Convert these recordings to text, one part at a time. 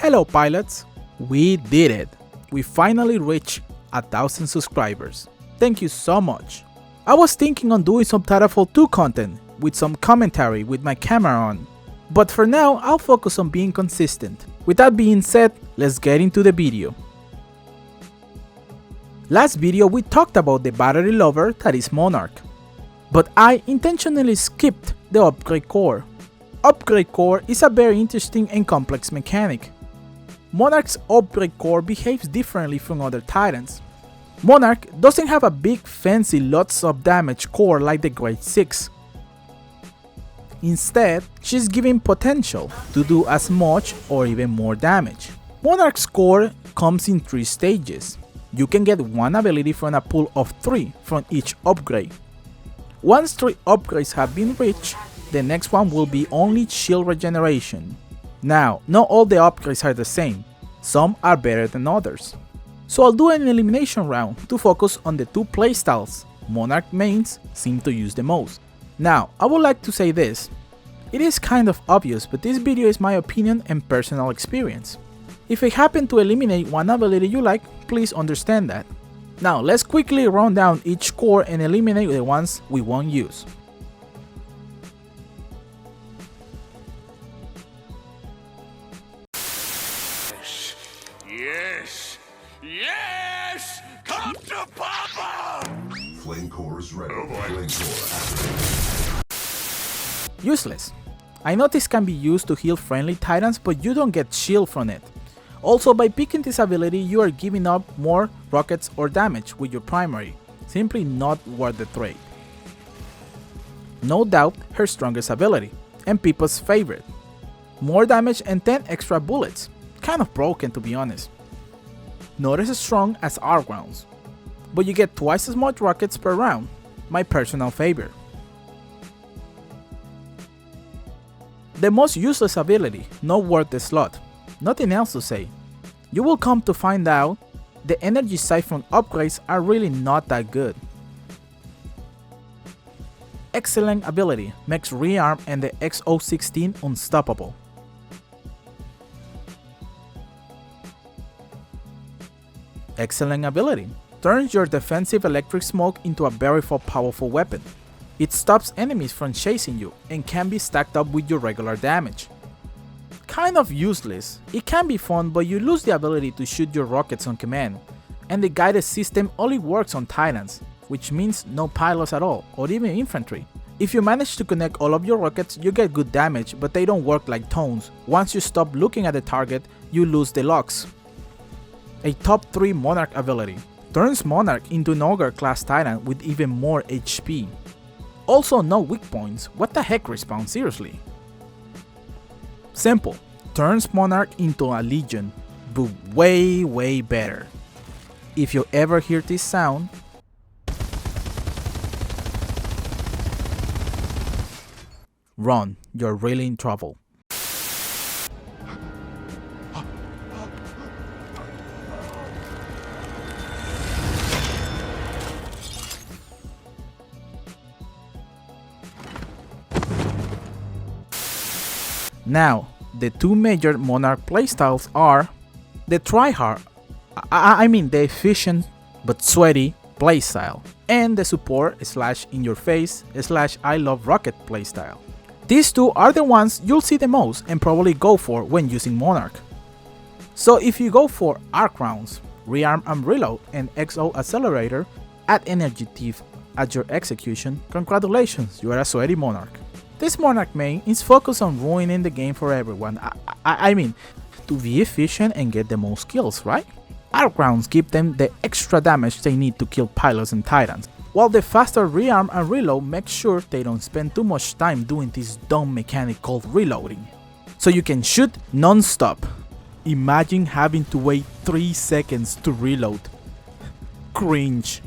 Hello pilots! We did it! We finally reached 1,000 subscribers. Thank you so much! I was thinking on doing some Titanfall 2 content with some commentary with my camera on. But for now, I'll focus on being consistent. With that being said, let's get into the video. Last video we talked about the battery lover that is Monarch. But I intentionally skipped the upgrade core. Upgrade core is a very interesting and complex mechanic. Monarch's upgrade core behaves differently from other Titans. Monarch doesn't have a big fancy lots of damage core like the Grade 6. Instead, she's given potential to do as much or even more damage. Monarch's core comes in 3 stages. You can get one ability from a pool of 3 from each upgrade. Once 3 upgrades have been reached, the next one will be only shield regeneration. Now, not all the upgrades are the same, some are better than others. So I'll do an elimination round to focus on the 2 playstyles Monarch mains seem to use the most. Now, I would like to say this. It is kind of obvious, but this video is my opinion and personal experience. If I happen to eliminate one ability you like, please understand that. Now let's quickly run down each core and eliminate the ones we won't use. Yes! Come to Papa! Flame core is ready. Oh boy. Flame core activated. Useless. I know this can be used to heal friendly titans, but you don't get shield from it. Also, by picking this ability, you are giving up more rockets or damage with your primary, simply not worth the trade. No doubt her strongest ability, and people's favorite. More damage and 10 extra bullets, kind of broken to be honest. Not as strong as arc rounds, but you get twice as much rockets per round, my personal favorite. The most useless ability, not worth the slot. Nothing else to say. You will come to find out the energy siphon upgrades are really not that good. Excellent ability, makes rearm and the XO16 unstoppable. Excellent ability, turns your defensive electric smoke into a very powerful weapon. It stops enemies from chasing you and can be stacked up with your regular damage. Kind of useless, it can be fun, but you lose the ability to shoot your rockets on command, and the guided system only works on titans, which means no pilots at all, or even infantry. If you manage to connect all of your rockets, you get good damage, but they don't work like tones. Once you stop looking at the target, you lose the locks. A top 3 Monarch ability, turns Monarch into an Ogre class titan with even more HP. Also no weak points, what the heck Respawn, seriously. Simple, turns Monarch into a Legion, but way better. If you ever hear this sound, run, you're really in trouble. Now, the 2 major Monarch playstyles are the tryhard, the efficient but sweaty playstyle, and the support / in your face / I love rocket playstyle. These 2 are the ones you'll see the most and probably go for when using Monarch. So if you go for arc rounds, rearm and reload, and XO accelerator, add energy thief at your execution, congratulations, you are a sweaty Monarch. This Monarch main is focused on ruining the game for everyone, to be efficient and get the most kills, right? Arc rounds give them the extra damage they need to kill pilots and titans, while the faster rearm and reload makes sure they don't spend too much time doing this dumb mechanic called reloading. So you can shoot non-stop. Imagine having to wait 3 seconds to reload. Cringe.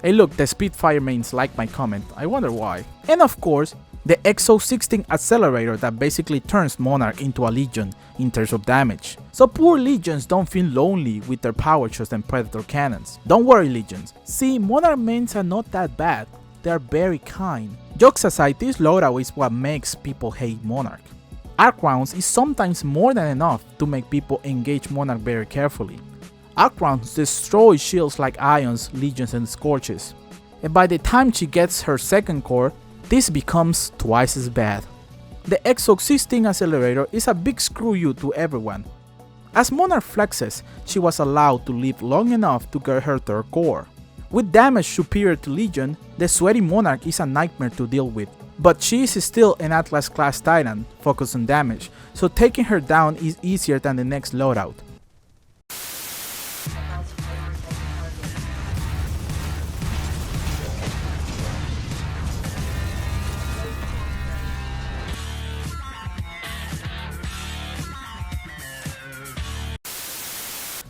Hey look, the Spitfire mains like my comment, I wonder why. And of course, the XO16 accelerator that basically turns Monarch into a Legion in terms of damage. So poor Legions don't feel lonely with their power shots and Predator cannons. Don't worry Legions, see, Monarch mains are not that bad, they are very kind. Jokes aside, this loadout is what makes people hate Monarch. Arc rounds is sometimes more than enough to make people engage Monarch very carefully. Arc rounds destroy shields like Ions, Legions and Scorches, and by the time she gets her second core, this becomes twice as bad. The Exoexisting Accelerator is a big screw you to everyone. As Monarch flexes, she was allowed to live long enough to get her third core. With damage superior to Legion, the Sweaty Monarch is a nightmare to deal with, but she is still an Atlas class Titan focused on damage, so taking her down is easier than the next loadout.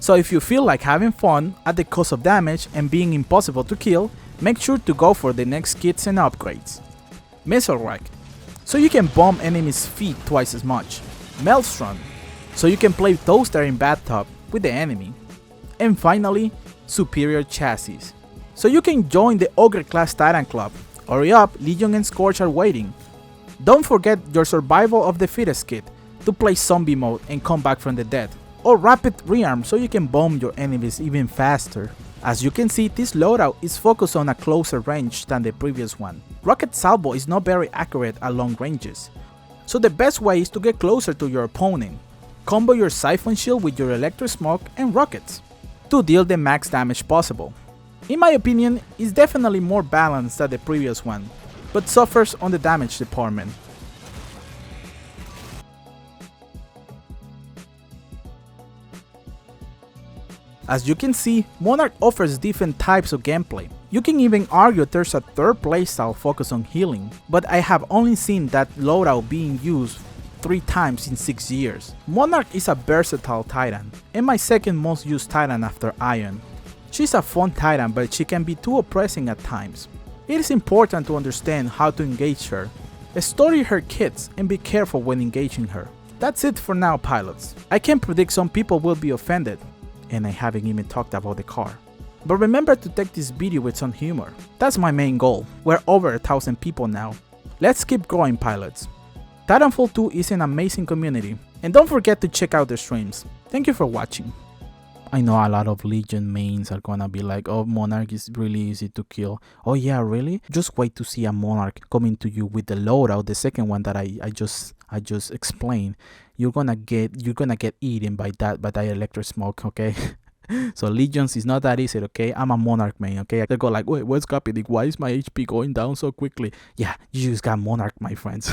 So if you feel like having fun at the cost of damage and being impossible to kill, make sure to go for the next kits and upgrades. Missile Rack, so you can bomb enemies' feet twice as much. Maelstrom, so you can play Toaster in bathtub with the enemy. And finally, Superior Chassis, so you can join the Ogre class Titan Club. Hurry up, Legion and Scorch are waiting. Don't forget your Survival of the Fittest kit to play zombie mode and come back from the dead. Or Rapid Rearm so you can bomb your enemies even faster. As you can see, this loadout is focused on a closer range than the previous one. Rocket Salvo is not very accurate at long ranges, so the best way is to get closer to your opponent. Combo your Siphon Shield with your Electro Smoke and Rockets to deal the max damage possible. In my opinion, it's definitely more balanced than the previous one, but suffers on the damage department. As you can see, Monarch offers different types of gameplay. You can even argue there's a third playstyle focused on healing, but I have only seen that loadout being used 3 times in 6 years. Monarch is a versatile Titan, and my second most used Titan after Ion. She's a fun Titan, but she can be too oppressing at times. It is important to understand how to engage her, study her kits, and be careful when engaging her. That's it for now, pilots. I can predict some people will be offended, and I haven't even talked about the car. But remember to take this video with some humor. That's my main goal. We're over 1,000 people now. Let's keep growing, pilots. Titanfall 2 is an amazing community, and don't forget to check out the streams. Thank you for watching. I know a lot of Legion mains are gonna be like, oh, Monarch is really easy to kill. Oh yeah, really? Just wait to see a Monarch coming to you with the loadout, the second one that I just explained. You're gonna get eaten by that electric smoke, okay? So Legions is not that easy, okay? I'm a Monarch main, okay? They go like, wait, what's happening? Why is my HP going down so quickly? Yeah, you just got Monarch, my friends.